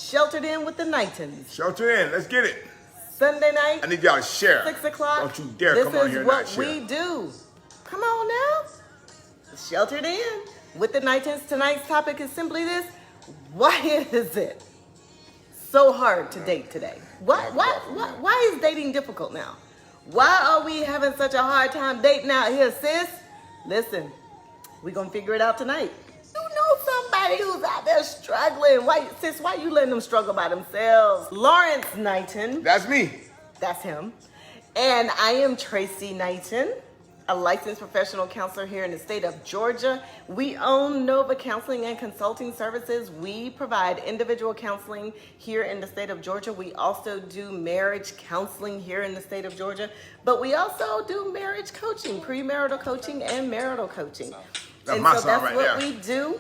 Sheltered In with the Knightons. Shelter in. Let's get it. Sunday night, I need y'all to share. 6 o'clock. Don't you dare come on here and not share. This is what we do. Come on now. Sheltered In with the Knightons. Tonight's topic is simply this. Why is it so hard to date today? Why is dating difficult now? Why are we having such a hard time dating out here, sis? Listen, we're going to figure it out tonight. You know somebody who's out there struggling. Why you letting them struggle by themselves? Lawrence Knighton. That's me. That's him. And I am Tracy Knighton, a licensed professional counselor here in the state of Georgia. We own Nova Counseling and Consulting Services. We provide individual counseling here in the state of Georgia. We also do marriage counseling here in the state of Georgia, but we also do marriage coaching, premarital coaching and marital coaching. That's my song that's right what there. we do.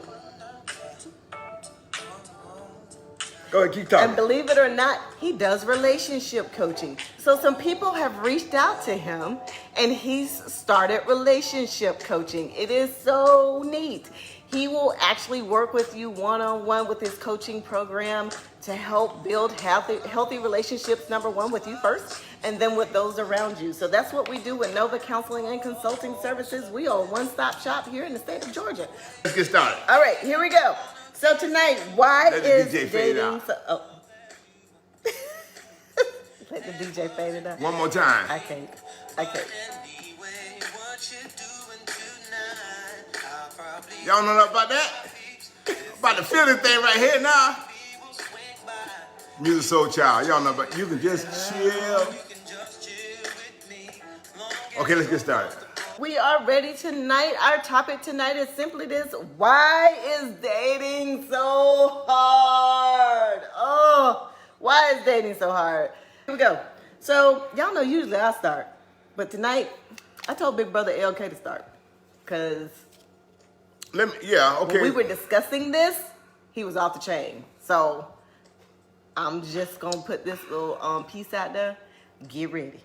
Go ahead, keep talking. And believe it or not, he does relationship coaching. So some people have reached out to him and he's started relationship coaching. It is so neat. He will actually work with you one-on-one with his coaching program to help build healthy relationships, number one, with you first, and then with those around you. So that's what we do with Nova Counseling and Consulting Services. We are a one-stop shop here in the state of Georgia. Let's get started. All right, here we go. So tonight, why Let the is DJ fade dating out. so... Oh. Let the DJ fade it out. One more time. I can't. Y'all know nothing about that? About to feel this thing right here now. Music Soul Child. Y'all know about. You can just chill. Okay, let's get started. We are ready tonight. Our topic tonight is simply this. Why is dating so hard? Oh, why is dating so hard? Here we go. So, y'all know usually I start. But tonight, I told Big Brother LK to start. Because okay. when we were discussing this, he was off the chain. So, I'm just going to put this little piece out there. Get ready.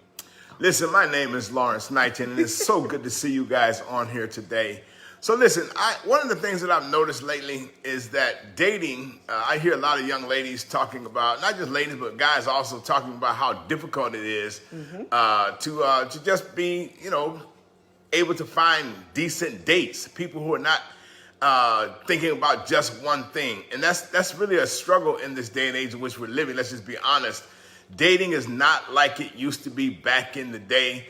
Listen, my name is Lawrence Knighton, and it's so good to see you guys on here today. So listen, one of the things that I've noticed lately is that dating, I hear a lot of young ladies talking about, not just ladies, but guys also talking about how difficult it is to just be, able to find decent dates, people who are not thinking about just one thing. And that's really a struggle in this day and age in which we're living. Let's just be honest. Dating is not like it used to be back in the day.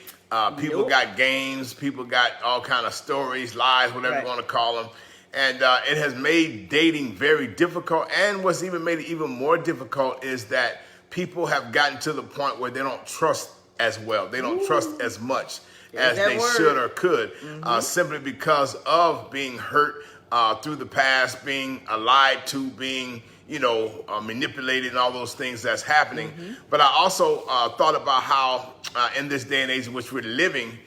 People got games, people got all kind of stories, lies, whatever you want to call them. And it has made dating very difficult. And what's even made it even more difficult is that people have gotten to the point where they don't trust as well. They don't trust as much as they should or could, simply because of being hurt through the past, being lied to, being manipulated and all those things that's happening. But I also thought about how in this day and age in which we're living,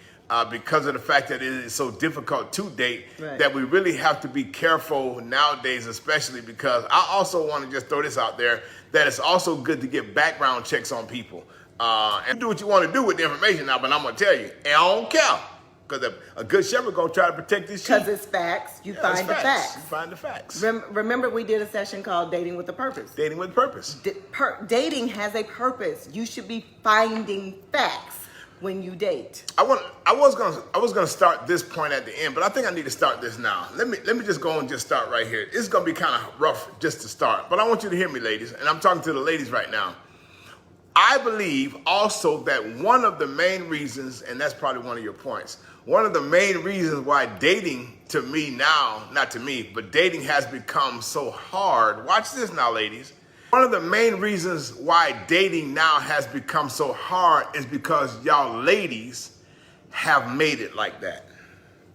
because of the fact that it is so difficult to date, that we really have to be careful nowadays, especially because I also want to just throw this out there, that it's also good to get background checks on people. And do what you want to do with the information now, but I'm going to tell you, I don't care. Because a good shepherd going to try to protect his sheep. Because it's facts. You find the facts. You find the facts. Remember we did a session called Dating with a Purpose. Dating with purpose. Dating has a purpose. You should be finding facts when you date. I was gonna start this point at the end, but I think I need to start this now. Let me just go and just start right here. It's gonna be kind of rough just to start, but I want you to hear me, ladies, and I'm talking to the ladies right now. I believe also that one of the main reasons, and that's probably one of your points, one of the main reasons why dating to me now, not to me, but dating has become so hard. Watch this now, ladies. One of the main reasons why dating now has become so hard is because y'all ladies have made it like that.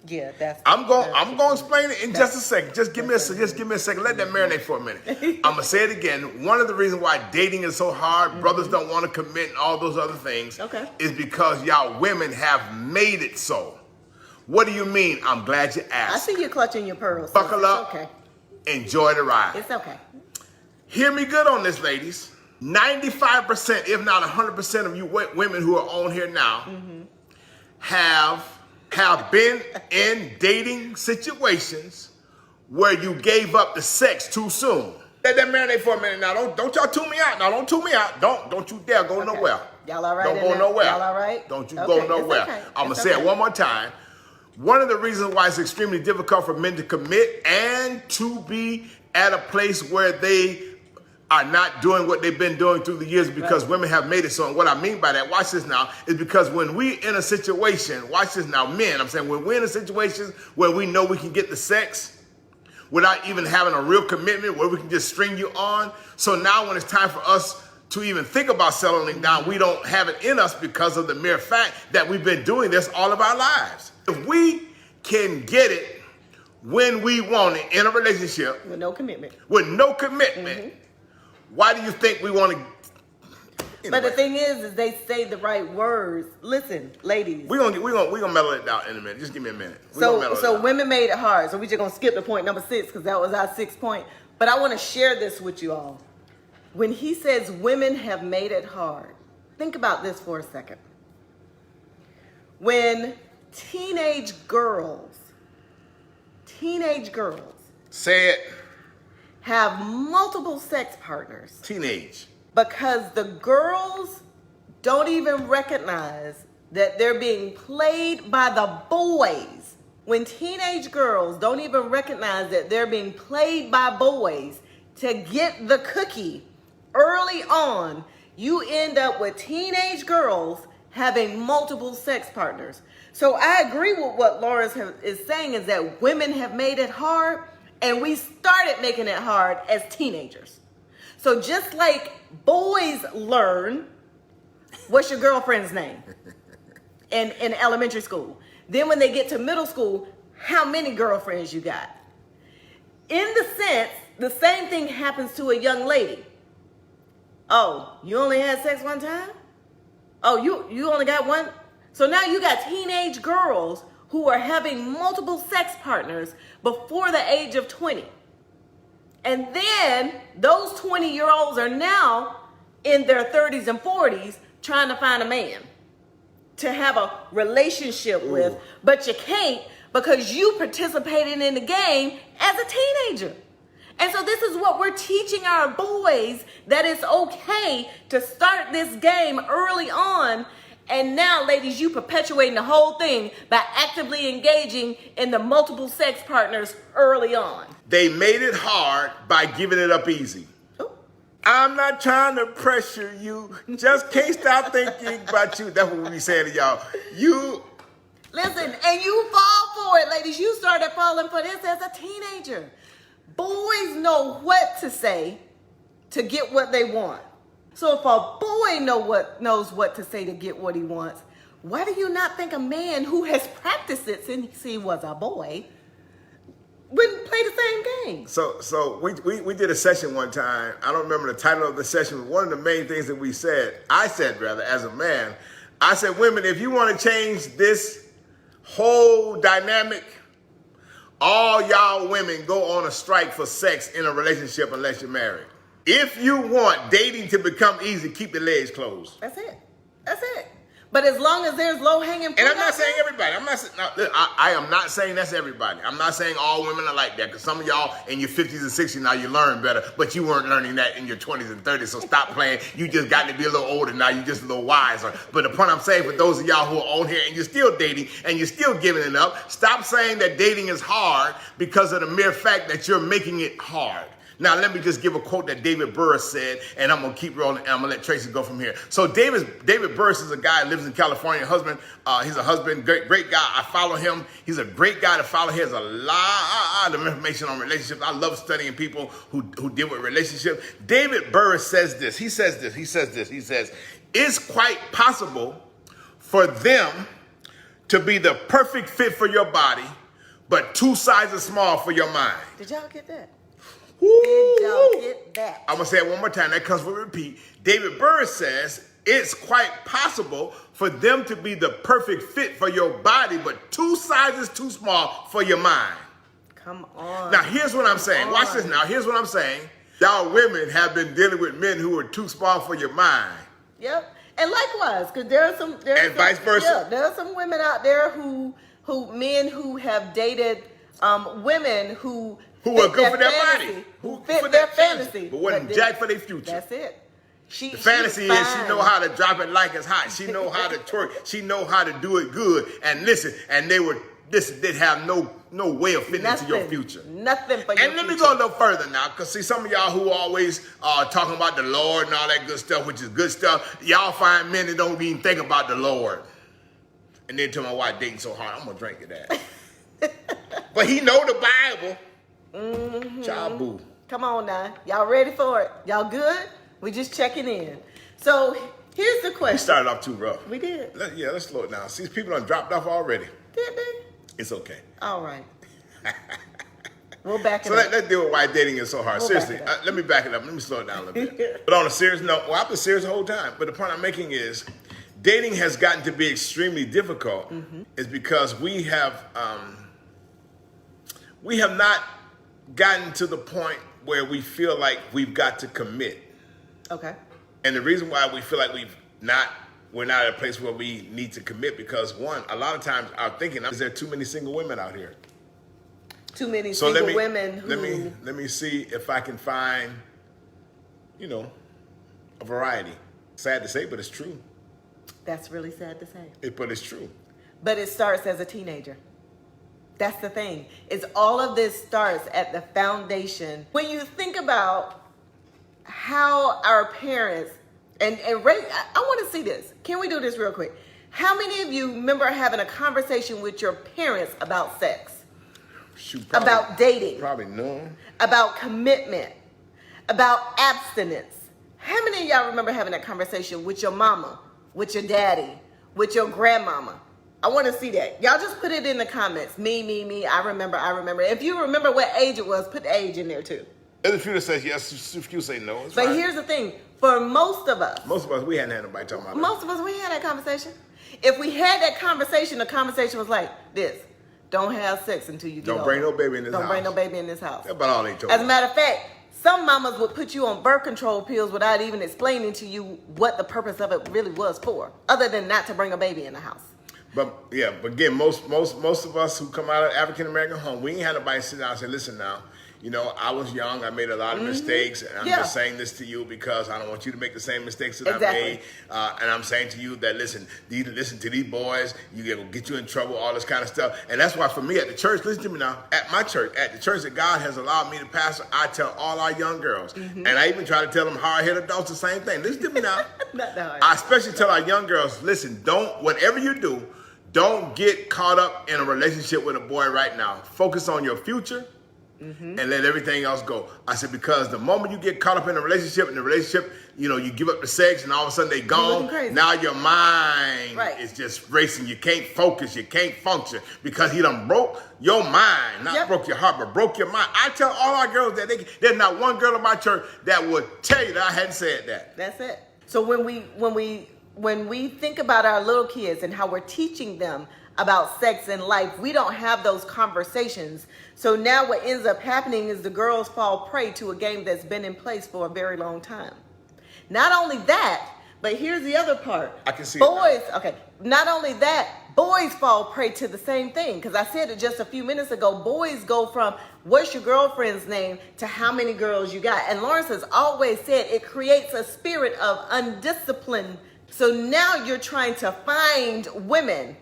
Yeah, I'm going to explain it in just a second. Just give me a second. Let that marinate for a minute. I'm going to say it again. One of the reasons why dating is so hard, brothers don't want to commit and all those other things, is because y'all women have made it so. What do you mean? I'm glad you asked. I see you clutching your pearls. Buckle up. Okay. Enjoy the ride. It's okay. Hear me good on this, ladies. 95%, if not 100% of you women who are on here now have been in dating situations where you gave up the sex too soon. Let that marinate for a minute. Now, don't y'all tune me out. Now, don't tune me out. Don't you dare go nowhere. Y'all all right? Don't go nowhere. Y'all all right? Don't you Okay, go nowhere. okay. I'm going to say it one more time. One of the reasons why it's extremely difficult for men to commit and to be at a place where they are not doing what they've been doing through the years because women have made it so. And what I mean by that, watch this now, is because when we in a situation, watch this now, men, I'm saying when we're in a situation where we know we can get the sex without even having a real commitment, where we can just string you on. So now when it's time for us to even think about settling down, we don't have it in us because of the mere fact that we've been doing this all of our lives. If we can get it when we want it in a relationship With no commitment. Why do you think we want to? Anyway. But the thing is they say the right words. Listen, ladies. We're gonna mellow it down in a minute. Just give me a minute. So women made it hard. So we're just gonna skip to point number 6 because that was our 6th point. But I want to share this with you all. When he says women have made it hard, think about this for a second. When teenage girls say it, have multiple sex partners. Teenage. Because the girls don't even recognize that they're being played by the boys. When teenage girls don't even recognize that they're being played by boys to get the cookie early on, you end up with teenage girls having multiple sex partners. So I agree with what Lawrence is saying, is that women have made it hard, and we started making it hard as teenagers. So just like boys learn, what's your girlfriend's name in elementary school? Then when they get to middle school, how many girlfriends you got? In the sense, the same thing happens to a young lady. Oh, you only had sex one time? Oh, you only got one? So now you got teenage girls who are having multiple sex partners before the age of 20. And then those 20-year-olds are now in their 30s and 40s trying to find a man to have a relationship with, but you can't because you participated in the game as a teenager. And so this is what we're teaching our boys, that it's okay to start this game early on. And now, ladies, you perpetuating the whole thing by actively engaging in the multiple sex partners early on. They made it hard by giving it up easy. Ooh. I'm not trying to pressure you. Just can't stop thinking about you. That's what we be saying to y'all. You. Listen, and you fall for it, ladies. You started falling for this as a teenager. Boys know what to say to get what they want. So if a boy knows what to say to get what he wants, why do you not think a man who has practiced it since he was a boy wouldn't play the same game? So we did a session one time. I don't remember the title of the session, but one of the main things that I said as a man, I said, women, if you want to change this whole dynamic, all y'all women go on a strike for sex in a relationship unless you're married. If you want dating to become easy, keep your legs closed. That's it. But as long as there's low-hanging fruit. And I'm not saying everybody. I am not saying that's everybody. I'm not saying all women are like that, because some of y'all in your 50s and 60s now, you learn better, but you weren't learning that in your 20s and 30s, so stop playing. You just got to be a little older now. You're just a little wiser. But the point I'm saying, for those of y'all who are on here and you're still dating and you're still giving it up, stop saying that dating is hard because of the mere fact that you're making it hard. Now, let me just give a quote that David Burris said, and I'm going to keep rolling, and I'm going to let Tracy go from here. So David Burris is a guy who lives in California, he's a husband, great guy. I follow him. He's a great guy to follow. He has a lot of information on relationships. I love studying people who deal with relationships. David Burris says this. He says, it's quite possible for them to be the perfect fit for your body, but 2 sizes small for your mind. Did y'all get that? Did y'all get that? I'm going to say it one more time. That comes with a repeat. David Burris says it's quite possible for them to be the perfect fit for your body, but 2 sizes too small for your mind. Come on. Now, here's what I'm saying. Watch this now. Here's what I'm saying. Y'all women have been dealing with men who are too small for your mind. Yep. And likewise, because there are some... vice versa. Yeah, there are some women out there men who have dated women who who were good for their fantasy, body, who for fit their fantasy, but wasn't but jack for their future. That's it. The fantasy is she know how to drop it like it's hot. She know how to twerk. She know how to do it good. And listen, and they have no way of fitting into your future. Nothing for your future. And let me go a little further now, because see, some of y'all who always talking about the Lord and all that good stuff, which is good stuff, y'all find men that don't even think about the Lord. And then tell my wife dating so hard, I'm gonna drink to that. But he know the Bible. Mm-hmm. Child boo. Come on now. Y'all ready for it? Y'all good? We just checking in. So here's the question. We started off too rough. We did. Let's slow it down. See, people done dropped off already. Did they? It's okay. All right. We'll back it up. So let's deal with why dating is so hard. Seriously, let me back it up. Let me slow it down a little bit. But on a serious note, I've been serious the whole time. But the point I'm making is, dating has gotten to be extremely difficult. Mm-hmm. Is because we have not gotten to the point where we feel like we've got to commit. Okay. And the reason why we feel like we're not at a place where we need to commit, because one, a lot of times our thinking is there too many single women out here. Too many single women who... Let me see if I can find, a variety. Sad to say, but it's true. That's really sad to say. But it's true. But it starts as a teenager. That's the thing. It's all of this starts at the foundation. When you think about how our parents, and Ray, I want to see this. Can we do this real quick? How many of you remember having a conversation with your parents about sex? Probably, about dating? Probably none. About commitment? About abstinence? How many of y'all remember having that conversation with your mama, with your daddy, with your grandmama? I want to see that. Y'all just put it in the comments. Me. I remember. If you remember what age it was, put the age in there too. There's a few that says yes, a few say no. But here's the thing. For most of us, we hadn't had nobody talking about it. Most of us, we had that conversation. If we had that conversation, the conversation was like this. Don't have sex until you get older. Don't bring no baby in this house. Don't bring no baby in this house. That's about all they told As a matter of fact, some mamas would put you on birth control pills without even explaining to you what the purpose of it really was for, other than not to bring a baby in the house. But again, most of us who come out of African American home, we ain't had nobody sit down and say, listen now, I was young, I made a lot of mistakes, and I'm just saying this to you because I don't want you to make the same mistakes that I made. And I'm saying to you that, listen to these boys, will get you in trouble, all this kind of stuff. And that's why for me at the church, listen to me now, at my church, at the church that God has allowed me to pastor, I tell all our young girls, and I even try to tell them hard-headed adults the same thing. Listen to me now. Not that hard. I especially tell our young girls, listen, whatever you do, don't get caught up in a relationship with a boy right now. Focus on your future and let everything else go. I said, because the moment you get caught up in a relationship, you give up the sex and all of a sudden they gone. Now your mind is just racing. You can't focus. You can't function because he done broke your mind. Not broke your heart, but broke your mind. I tell all our girls that there's not one girl in my church that would tell you that I hadn't said that. That's it. So when we think about our little kids and how we're teaching them about sex and life, we don't have those conversations. So now what ends up happening is the girls fall prey to a game that's been in place for a very long time. Not only that, but here's the other part. I can see boys. Okay. Not only that, boys fall prey to the same thing. Because I said it just a few minutes ago. Boys go from what's your girlfriend's name to how many girls you got. And Lawrence has always said it creates a spirit of undisciplined. So now you're trying to find women.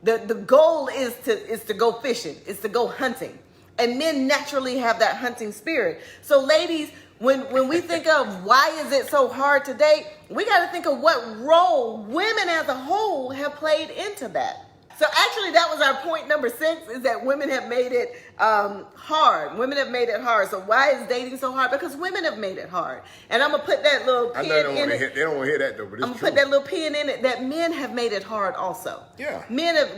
The goal is to go fishing, is to go hunting. And men naturally have that hunting spirit. So ladies, when we think of why is it so hard to date, we got to think of what role women as a whole have played into that. So actually that was our point number 6, is that women have made it hard. Women have made it hard. So why is dating so hard? Because women have made it hard. And I'm going to put that little pin in it. They don't want to hear that though, but it's I'm going to put that little pin in it that men have made it hard also. Yeah.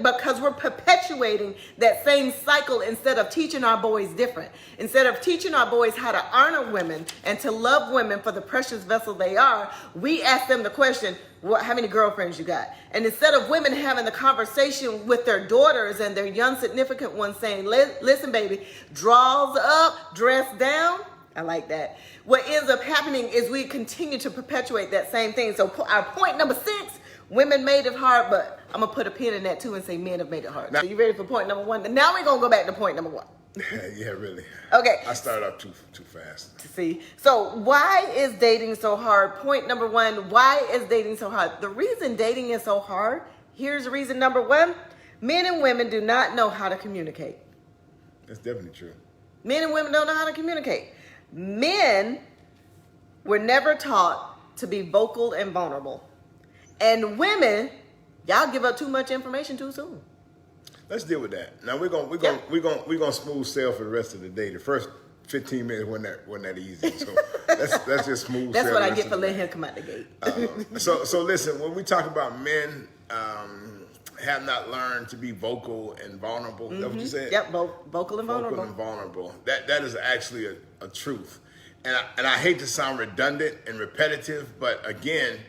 Because we're perpetuating that same cycle instead of teaching our boys different. Instead of teaching our boys how to honor women and to love women for the precious vessel they are, we ask them the question, how many girlfriends you got? And instead of women having the conversation with their daughters and their young significant ones saying, listen, baby, draws up, dress down. I like that. What ends up happening is we continue to perpetuate that same thing. So our point number 6, women made it hard, but I'm going to put a pin in that too and say men have made it hard. So you ready for point number 1? Now we're going to go back to point number 1. Yeah, really. Okay. I started off too fast. See, so why is dating so hard? Point number one, why is dating so hard? The reason dating is so hard, here's reason number one, men and women do not know how to communicate. That's definitely true. Men and women don't know how to communicate. Men were never taught to be vocal and vulnerable. And women, y'all give up too much information too soon. Let's deal with that. Now we're gonna smooth sail for the rest of the day. The first 15 minutes wasn't that easy. So let's just smooth That's sail. what I get for letting him come out the gate. So listen, when we talk about men have not learned to be vocal and vulnerable, is that what you said? Yep, vocal and vulnerable. Vocal and vulnerable. That is actually a truth. And I hate to sound redundant and repetitive, but again,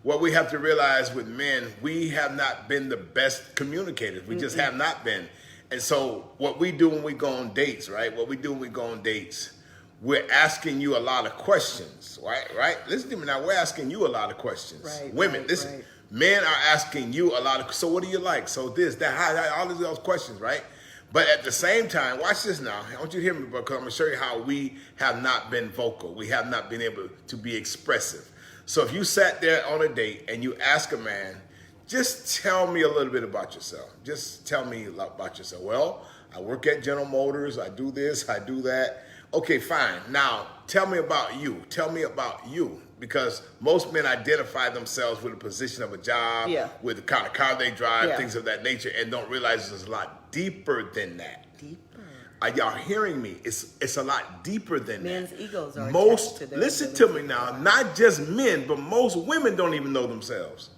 what we have to realize with men, we have not been the best communicators. We just have not been. And so what we do when we go on dates, right? What we do when we go on dates, we're asking you a lot of questions, right? Listen to me now. We're asking you a lot of questions. Right, Women, right. men are asking you a lot of, so what do you like? So this, that, how, all of those questions, right? But at the same time, watch this now. I want you to hear me because I'm going to show you how we have not been vocal. We have not been able to be expressive. So if you sat there on a date and you ask a man, just tell me a little bit about yourself. Just tell me about yourself. Well, I work at General Motors. I do this. I do that. Okay, fine. Now, tell me about you. Tell me about you. Because most men identify themselves with a position of a job, with the kind of car they drive, things of that nature, and don't realize it's a lot deeper than that. Deeper. Are y'all hearing me? It's a lot deeper than Men's that. Men's egos are most. To their listen to me now. Not just men, but most women don't even know themselves.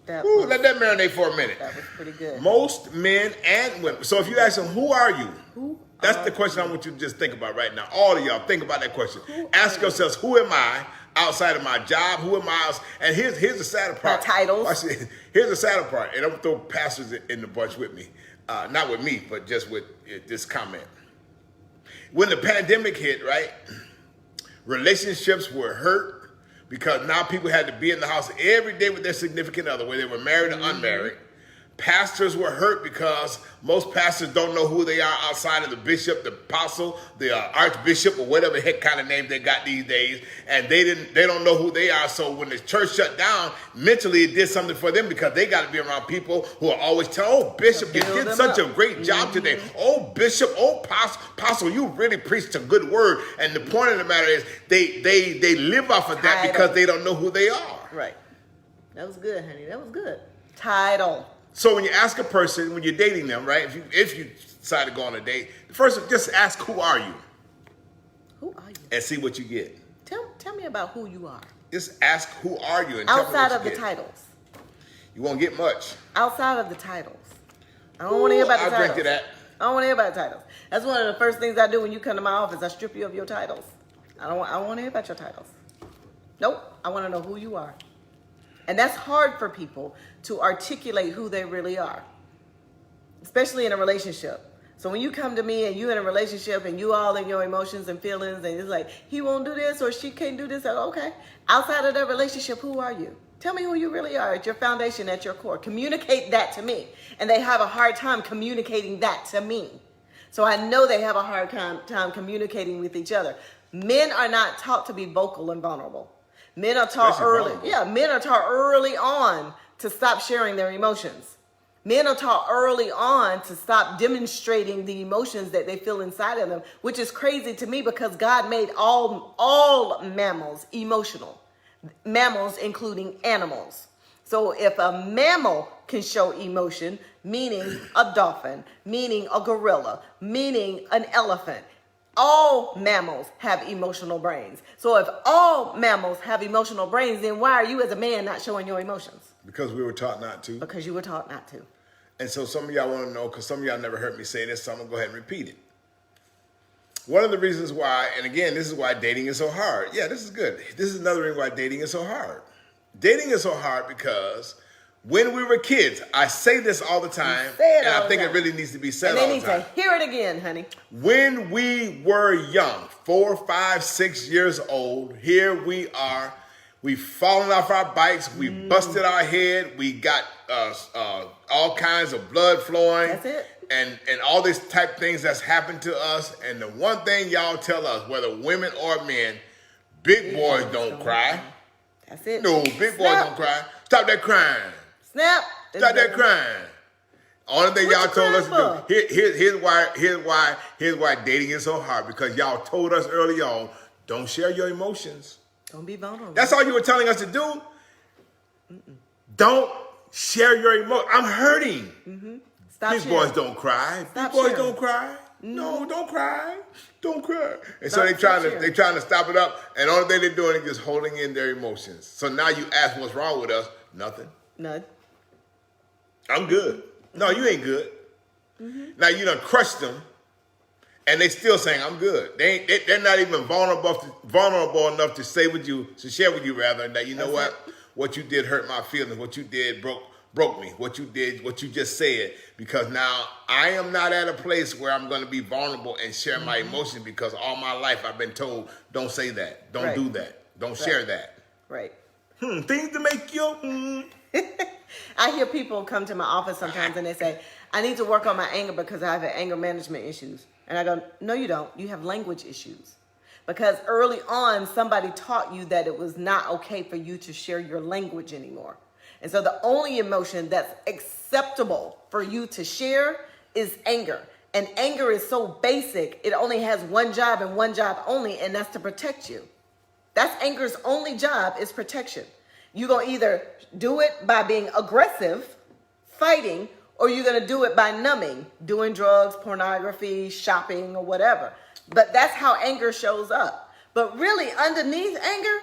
Oh. Let that marinate for a minute. That was pretty good. Most men and women. So if you ask them, who are you? That's the question I want you to just think about right now. All of y'all, think about that question. Ask yourselves, who am I outside of my job? Who am I? And here's the sadder part. My titles. Here's the sadder part. And I'm going to throw pastors in the bunch with me. Not with me, but just with this comment. When the pandemic hit, right, relationships were hurt because now people had to be in the house every day with their significant other, whether they were married or unmarried. Pastors were hurt because most pastors don't know who they are outside of the bishop, the apostle, the archbishop, or whatever heck kind of name they got these days, and they don't know who they are. So when the church shut down, mentally it did something for them because they got to be around people who are always telling, "Oh, bishop, you did such a great job today. Oh, bishop, oh, apostle, you really preached a good word." And the point of the matter is, they live off of that because they don't know who they are. Right. That was good, honey. That was good. Title. So when you ask a person, when you're dating them, right, if you decide to go on a date, first just ask, who are you? Who are you? And see what you get. Tell me about who you are. Just ask, who are you? And outside tell me what of the get. Titles. You won't get much. Outside of the titles. I don't want to hear about the titles. I'll drink to that. I don't want to hear about the titles. That's one of the first things I do when you come to my office. I strip you of your titles. I don't want to hear about your titles. Nope. I want to know who you are. And that's hard for people to articulate who they really are, especially in a relationship. So when you come to me and you're in a relationship and you all in your emotions and feelings and it's like, he won't do this or she can't do this. Okay. Outside of that relationship, who are you? Tell me who you really are at your foundation, at your core. Communicate that to me. And they have a hard time communicating that to me. So I know they have a hard time communicating with each other. Men are not taught to be vocal and vulnerable. Men are taught men are taught early on to stop sharing their emotions. Men are taught early on to stop demonstrating the emotions that they feel inside of them, which is crazy to me because God made all mammals emotional. Mammals including animals. So if a mammal can show emotion, meaning a dolphin, meaning a gorilla, meaning an elephant, all mammals have emotional brains. So if all mammals have emotional brains, then why are you as a man not showing your emotions? Because we were taught not to. Because you were taught not to. And so some of y'all want to know, because some of y'all never heard me say this, so I'm going to go ahead and repeat it. One of the reasons why, and again, this is why dating is so hard. Yeah, this is good. This is another reason why dating is so hard. Dating is so hard because when we were kids, I say this all the time, and I think it really needs to be said all the time. And they need to hear it again, honey. When we were young, 4, 5, 6 years old, here we are. We've fallen off our bikes. We busted our head. We got all kinds of blood flowing. That's it. and all these type things that's happened to us. And the one thing y'all tell us, whether women or men, big boys don't cry. That's it. No, big boys don't cry. Stop that crying. Snap. Stop that crying. Only thing y'all told us to do. Here's why dating is so hard, because y'all told us early on, don't share your emotions. Don't be vulnerable. That's all you were telling us to do. Don't share your emotions. I'm hurting. Stop Big sharing. boys don't cry. Stop Big boys sharing. don't cry. No, don't cry. Don't cry. And so Stop they trying to stop it up, and all thing they're doing is just holding in their emotions. So now you ask what's wrong with us? Nothing. None. I'm good. No, you ain't good. Now you done crushed them, and they still saying I'm good. They're not even vulnerable enough to share with you rather, that you know what you did hurt my feelings. What you did broke me. What you just said, because now I am not at a place where I'm going to be vulnerable and share my emotions, because all my life I've been told, don't say that, don't do that, don't share that. Right. Things to make you. I hear people come to my office sometimes and they say, I need to work on my anger because I have anger management issues. And I go, no, you don't. You have language issues. Because early on, somebody taught you that it was not okay for you to share your language anymore. And so the only emotion that's acceptable for you to share is anger. And anger is so basic, it only has one job and one job only, and that's to protect you. That's anger's only job, is protection. You're going to either do it by being aggressive, fighting, or you're going to do it by numbing, doing drugs, pornography, shopping, or whatever. But that's how anger shows up. But really, underneath anger,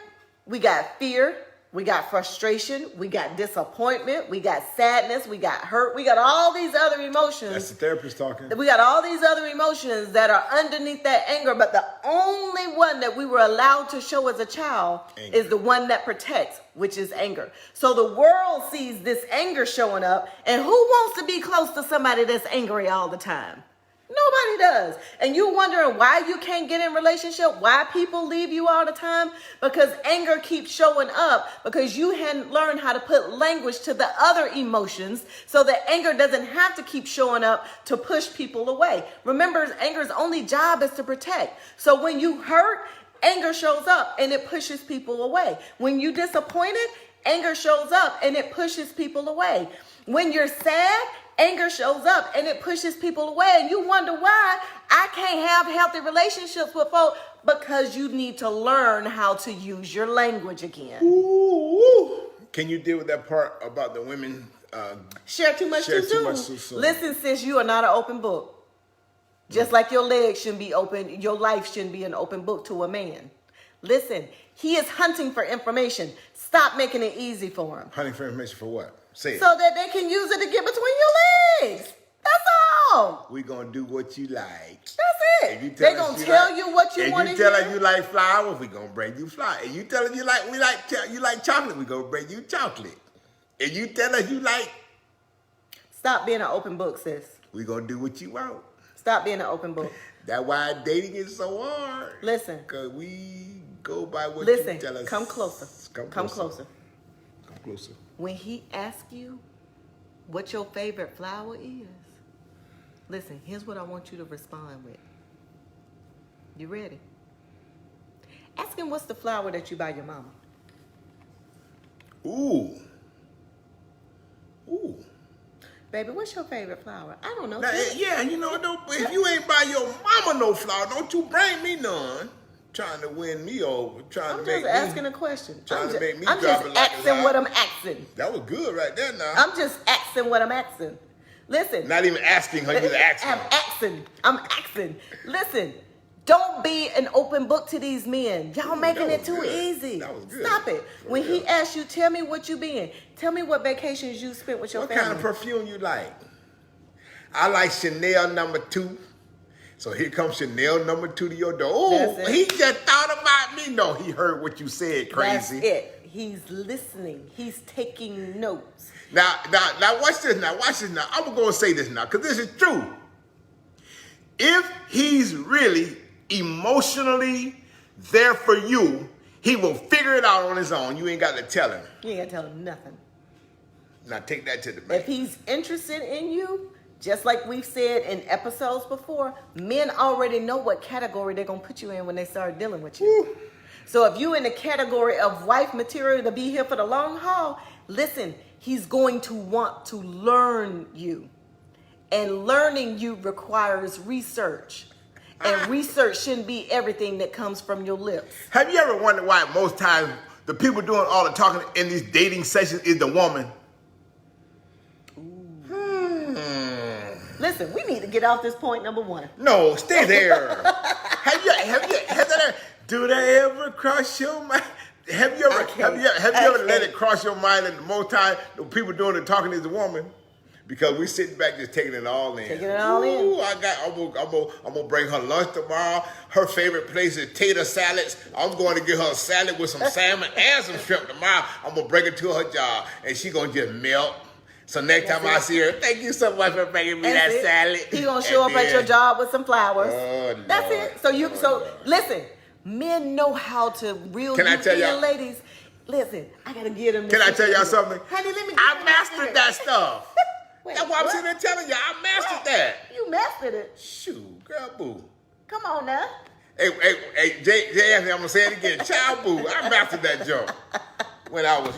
we got fear, we got frustration, we got disappointment, we got sadness, we got hurt, we got all these other emotions. That's the therapist talking. We got all these other emotions that are underneath that anger, but the only one that we were allowed to show as a child is the one that protects, which is anger. So the world sees this anger showing up, and who wants to be close to somebody that's angry all the time? Nobody does. And you wondering why you can't get in relationship, why people leave you all the time? Because anger keeps showing up because you hadn't learned how to put language to the other emotions, so that anger doesn't have to keep showing up to push people away. Remember, anger's only job is to protect. So when you hurt, anger shows up and it pushes people away. When you disappointed, anger shows up and it pushes people away. When you're sad, anger shows up and it pushes people away. And you wonder why I can't have healthy relationships with folks, because you need to learn how to use your language again. Ooh. Can you deal with that part about the women? Share too much too soon. Listen, sis, you are not an open book. Just like your legs shouldn't be open, your life shouldn't be an open book to a man. Listen, he is hunting for information. Stop making it easy for him. Hunting for information for what? Say it. So that they can use it to get between your legs. That's all. We're going to do what you like. That's it. They're going to tell you what you want to hear. If you tell us you like flowers, we're going to bring you flowers. If you tell us you like chocolate, we're going to bring you chocolate. If you tell us you like... Stop being an open book, sis. We're going to do what you want. Stop being an open book. That's why dating is so hard. Listen. Because we go by what you tell us. Come closer. Come closer. Come closer. When he asks you what your favorite flower is, listen, here's what I want you to respond with. You ready? Ask him what's the flower that you buy your mama. Ooh. Baby, what's your favorite flower? I don't know. Now, yeah, you know, if you ain't buy your mama no flower, don't you bring me none. Trying to win me over. I'm just asking a question. Trying to make me I'm drop just it like asking what I'm asking. That was good right there now. I'm just asking what I'm asking. Listen. Not even asking her, just asking. I'm asking. Listen. Don't be an open book to these men. Y'all making it too easy. That was good. Stop it. When he asks you, tell me what you been. Tell me what vacations you spent with your family. What kind of perfume you like? I like Chanel No. 2. So here comes Chanel No. 2 to your door. Oh, he just thought about me. No, he heard what you said, crazy. That's it. He's listening. He's taking notes. Now, watch this now. I'm going to say this now, because this is true. If he's really emotionally there for you, he will figure it out on his own. You ain't got to tell him. You ain't got to tell him nothing. Now take that to the bank. If he's interested in you, just like we've said in episodes before, men already know what category they're going to put you in when they start dealing with you. Woo. So if you're in the category of wife material to be here for the long haul, listen, he's going to want to learn you. And learning you requires research. And research shouldn't be everything that comes from your lips. Have you ever wondered why most times the people doing all the talking in these dating sessions is the woman? Listen, we need to get off this point number one. No, stay there. have you ever, do they ever cross your mind? Have you ever let it cross your mind that the most time the people doing the talking is the woman? Because we sitting back just taking it all in. Taking it all in. Ooh, I'm gonna bring her lunch tomorrow. Her favorite place is tater salads. I'm going to get her a salad with some salmon and some shrimp tomorrow. I'm gonna bring it to her job, and she gonna just melt. So next time I see her, thank you so much for bringing me that salad. He gonna show up at your job with some flowers. Oh, that's it. So listen, men know how to reel you in, ladies. Listen, I gotta get them. Can I tell y'all something? Honey, let me. I mastered that stuff. Wait, that's why I'm sitting there telling you, I mastered that. You mastered it. Shoot, girl, boo. Come on now. Hey, Jay Anthony, I'm gonna say it again. Child boo. I mastered that joke when I was,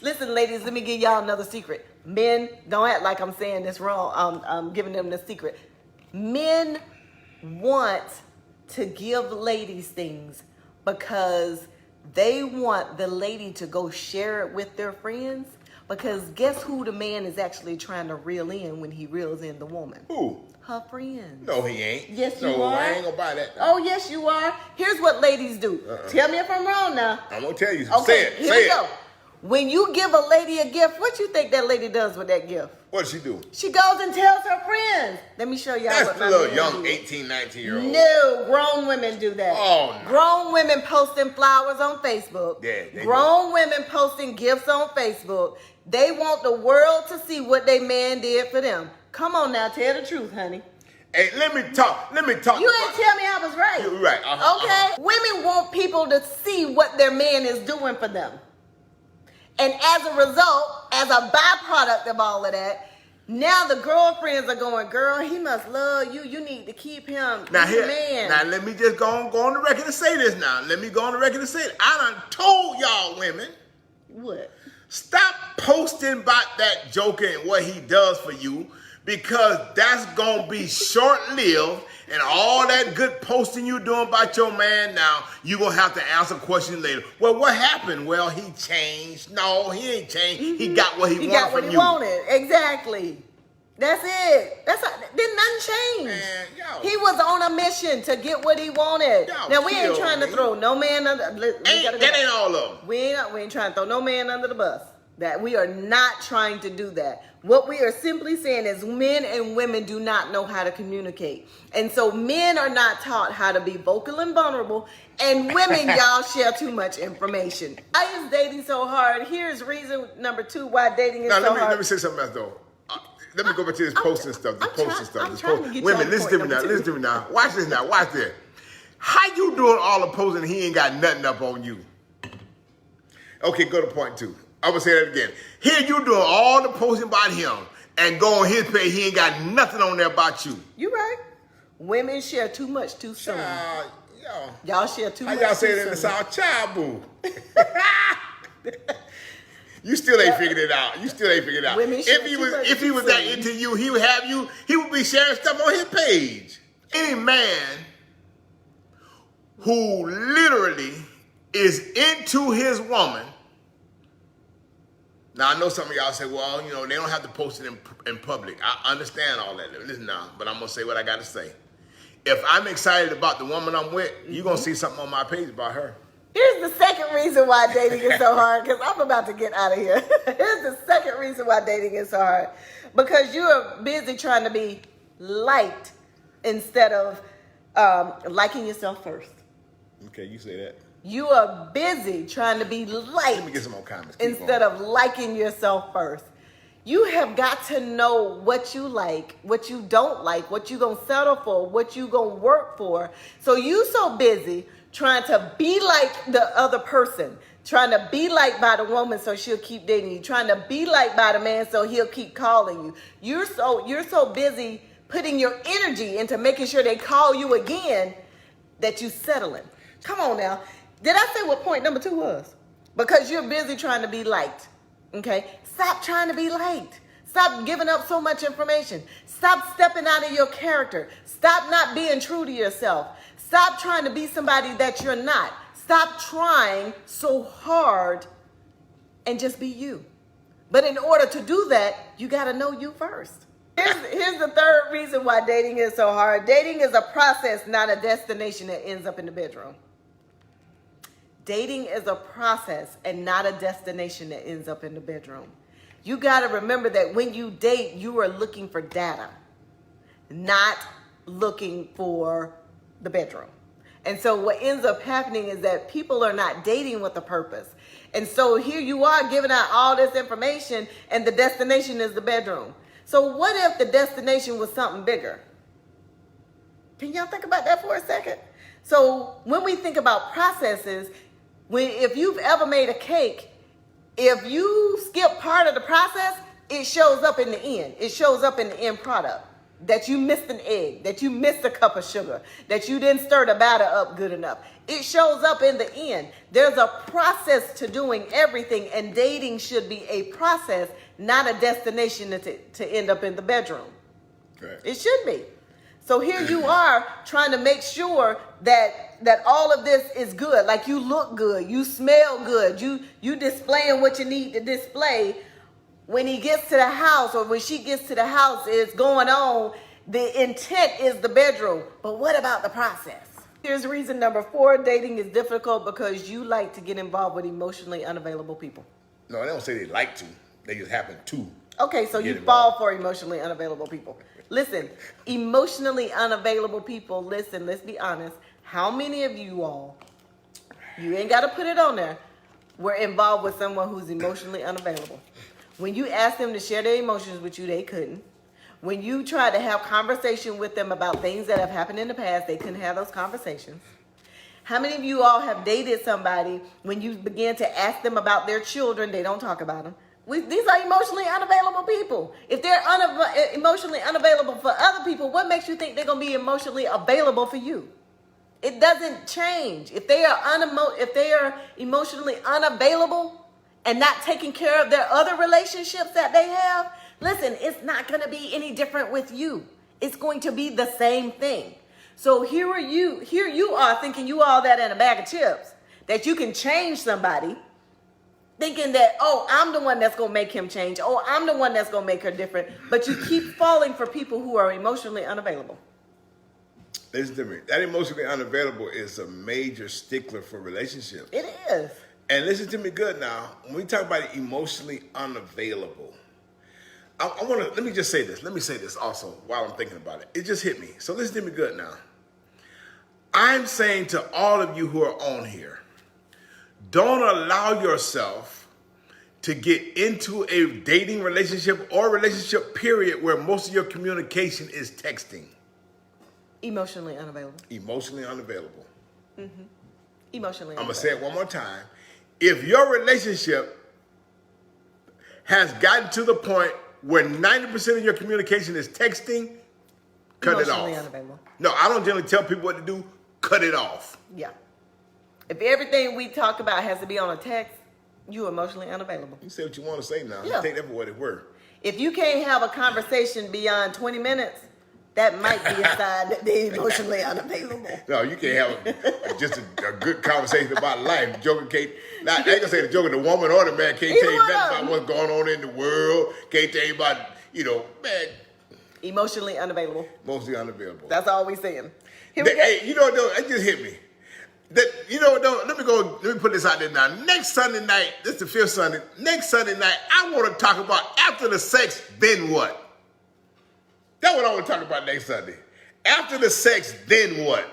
Listen, ladies, let me give y'all another secret. Men, don't act like I'm saying this wrong. I'm giving them the secret. Men want to give ladies things because they want the lady to go share it with their friends. Because guess who the man is actually trying to reel in when he reels in the woman? Who? Her friends. No, he ain't. Yes, you are. No, I ain't gonna buy that. Oh, yes, you are. Here's what ladies do. Tell me if I'm wrong now. I'm gonna tell you. Okay, Say it. Here we go. When you give a lady a gift, what you think that lady does with that gift? What does she do? She goes and tells her friends. Let me show y'all That's what the my little men young do. 18, 19-year-old. No, grown women do that. Oh, no. Grown women posting flowers on Facebook. Yeah, grown women posting gifts on Facebook. They want the world to see what their man did for them. Come on now, tell the truth, honey. Hey, let me talk. You ain't tell me I was right. You're right. Okay? Women want people to see what their man is doing for them. And as a result, as a byproduct of all of that, now the girlfriends are going, girl, he must love you. You need to keep him. Now He's a man. Now let me just go on the record and say this now. Let me go on the record and say it. I done told y'all women. What? Stop posting about that joker and what he does for you, because that's going to be short-lived, and all that good posting you doing about your man now, you're going to have to answer questions later. Well, what happened? Well, he changed. No, he ain't changed. Mm-hmm. He got what he wanted from you. He got what he wanted. Exactly. That's it. Didn't nothing change. Man, he was on a mission to get what he wanted. Now, we ain't trying to throw no man under... That ain't all of them. We ain't trying to throw no man under the bus. That we are not trying to do that. What we are simply saying is men and women do not know how to communicate. And so men are not taught how to be vocal and vulnerable. And women, y'all share too much information. Why is dating so hard? Here's reason number 2 why dating is so hard. Let me say something else, though. Let me go back to this posting stuff. Women, listen to me now. Watch this now. Watch this. How you doing all the posting and he ain't got nothing up on you? Okay, go to point 2. I'm going to say that again. Here you doing all the posting about him and go on his page, he ain't got nothing on there about you. You right. Women share too much too soon. Y'all share too much. How y'all say it in the South? Child boo. You still ain't figured it out. Women if he was that into you, he would be sharing stuff on his page. Any man who literally is into his woman. Now, I know some of y'all say, well, they don't have to post it in public. I understand all that. Listen now, but I'm going to say what I got to say. If I'm excited about the woman I'm with, you're going to see something on my page about her. Here's the second reason why dating is so hard, because I'm about to get out of here. Here's the second reason why dating is so hard. Because you are busy trying to be liked instead of liking yourself first. Okay, you say that. You are busy trying to be liked. Let me get some more comments. Instead of liking yourself first. You have got to know what you like, what you don't like, what you gonna settle for, what you gonna work for. So you so busy trying to be like the other person, trying to be liked by the woman so she'll keep dating you, trying to be liked by the man so he'll keep calling you. You're so busy putting your energy into making sure they call you again that you settling. Come on now. Did I say what point number 2 was? Because you're busy trying to be liked. Okay? Stop trying to be liked. Stop giving up so much information. Stop stepping out of your character. Stop not being true to yourself. Stop trying to be somebody that you're not. Stop trying so hard and just be you. But in order to do that, you got to know you first. Here's the third reason why dating is so hard. Dating is a process, not a destination that ends up in the bedroom. Dating is a process and not a destination that ends up in the bedroom. You got to remember that when you date, you are looking for data, not looking for the bedroom. And so what ends up happening is that people are not dating with a purpose. And so here you are giving out all this information and the destination is the bedroom. So what if the destination was something bigger? Can y'all think about that for a second? So when we think about processes, if you've ever made a cake, if you skip part of the process, it shows up in the end. It shows up in the end product. That you missed an egg, that you missed a cup of sugar, that you didn't stir the batter up good enough. It shows up in the end. There's a process to doing everything, and dating should be a process, not a destination to end up in the bedroom. Okay. It should be. So here you are trying to make sure that all of this is good. Like you look good, you smell good, you displaying what you need to display. When he gets to the house or when she gets to the house, it's going on. The intent is the bedroom. But what about the process? Here's reason number 4. Dating is difficult because you like to get involved with emotionally unavailable people. No, they don't say they like to. They just happen to. Okay, so you fall for emotionally unavailable people. Listen, emotionally unavailable people, listen, let's be honest. How many of you all, you ain't got to put it on there, were involved with someone who's emotionally unavailable? When you asked them to share their emotions with you, they couldn't. When you tried to have conversation with them about things that have happened in the past, they couldn't have those conversations. How many of you all have dated somebody when you begin to ask them about their children, they don't talk about them? These are emotionally unavailable people. If they're emotionally unavailable for other people, what makes you think they're going to be emotionally available for you? It doesn't change. If they are emotionally unavailable and not taking care of their other relationships that they have, listen, it's not going to be any different with you. It's going to be the same thing. So here you are thinking you all that in a bag of chips, that you can change somebody, thinking that, oh, I'm the one that's going to make him change. Oh, I'm the one that's going to make her different. But you keep falling for people who are emotionally unavailable. Listen to me. That emotionally unavailable is a major stickler for relationships. It is. And listen to me good now. When we talk about emotionally unavailable, let me just say this. Let me say this also while I'm thinking about it. It just hit me. So listen to me good now. I'm saying to all of you who are on here, don't allow yourself to get into a dating relationship or relationship period where most of your communication is texting. Emotionally unavailable. Emotionally unavailable. Mm-hmm. Emotionally unavailable. I'm going to say it one more time. If your relationship has gotten to the point where 90% of your communication is texting, cut it off. Emotionally unavailable. No, I don't generally tell people what to do. Cut it off. Yeah. If everything we talk about has to be on a text, you're emotionally unavailable. You say what you want to say now. Yeah. You take that for what it were. If you can't have a conversation beyond 20 minutes, that might be a sign that they're emotionally unavailable. No, you can't have just a good conversation about life. Joker can't, I ain't gonna say the joker, the woman or the man can't tell you nothing about what's going on in the world. Can't tell you about, man. Emotionally unavailable. Mostly unavailable. That's all we saying. Here we go. Hey, it just hit me. Let me put this out there now. Next Sunday night, this is the 5th Sunday. Next Sunday night, I want to talk about after the sex, then what? That's what I want to talk about next Sunday. After the sex, then what?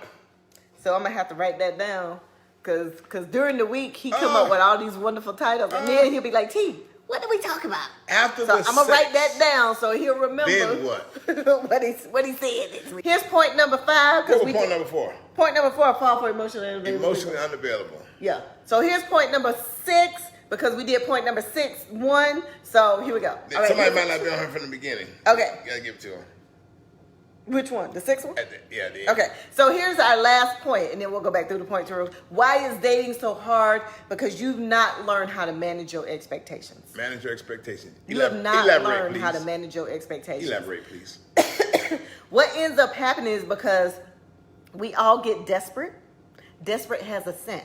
So I'm going to have to write that down. Because during the week, he come up with all these wonderful titles. And then he'll be like, T, what did we talk about? After so the I'm going to write that down so he'll remember then what? what he said this week. Here's point number 5. What was point number 4? Point number 4, fall for emotionally unavailable. Emotionally unavailable. Yeah. So here's point number 6, because we did point number 6, 1. So here we go. All right, Somebody might not be on here from the beginning. Okay. You gotta give it to him. Which one? The 6th one? Yeah, the end. Okay, so here's our last point, and then we'll go back through the point 2. Why is dating so hard? Because you've not learned how to manage your expectations. Manage your expectations. You have not learned how to manage your expectations. Elaborate, please. What ends up happening is because we all get desperate. Desperate has a scent.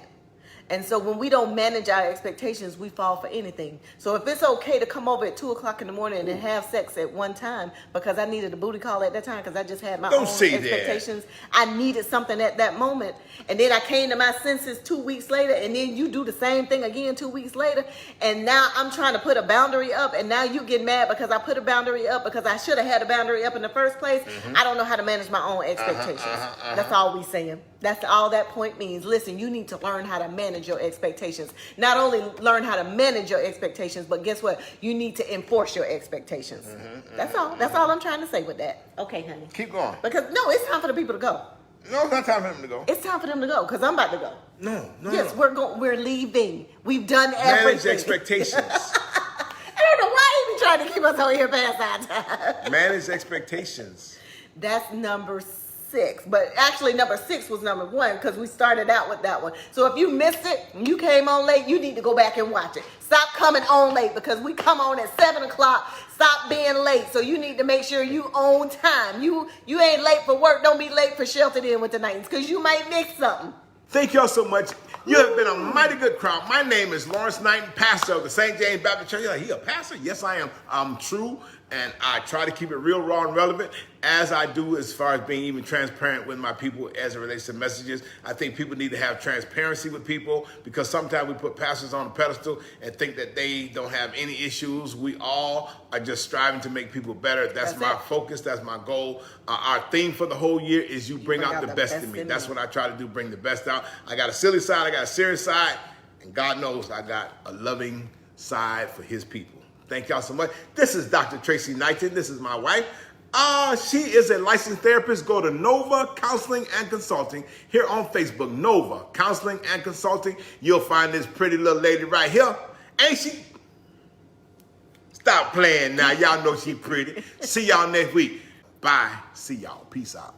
And so when we don't manage our expectations, we fall for anything. So if it's okay to come over at 2 o'clock in the morning and have sex at one time because I needed a booty call at that time because I just had my own expectations. I needed something at that moment. And then I came to my senses 2 weeks later, and then you do the same thing again 2 weeks later. And now I'm trying to put a boundary up, and now you get mad because I put a boundary up because I should have had a boundary up in the first place. I don't know how to manage my own expectations. That's all we saying. That's all that point means. Listen, you need to learn how to manage your expectations. Not only learn how to manage your expectations, but guess what? You need to enforce your expectations. That's all. That's all I'm trying to say with that. Okay, honey. Keep going. Because, no, it's time for the people to go. No, it's not time for them to go. It's time for them to go because I'm about to go. No. Yes, we're leaving. We've done everything. Manage expectations. I don't know why you be trying to keep us on here past our time. Manage expectations. That's number 6, but actually number 6 was number 1 because we started out with that one. So if you missed it and you came on late, you need to go back and watch it. Stop coming on late because we come on at 7 o'clock. Stop being late. So you need to make sure you own time. You ain't late for work. Don't be late for Sheltered In with the Knightons because you might miss something. Thank y'all so much. You have been a mighty good crowd. My name is Lawrence Knighton, pastor of the St. James Baptist Church. You're like, he a pastor? Yes, I am. I'm true, and I try to keep it real, raw, and relevant, as I do as far as being even transparent with my people as it relates to messages. I think people need to have transparency with people because sometimes we put pastors on a pedestal and think that they don't have any issues. We all are just striving to make people better. That's my focus. That's my goal. Our theme for the whole year is you bring out the best in me. That's what I try to do, bring the best out. I got a silly side, I got a serious side, and God knows I got a loving side for his people. Thank y'all so much. This is Dr. Tracy Knighton. This is my wife. She is a licensed therapist. Go to Nova Counseling and Consulting here on Facebook. Nova Counseling and Consulting. You'll find this pretty little lady right here. Ain't she? Stop playing now. Y'all know she pretty. See y'all next week. Bye. See y'all. Peace out.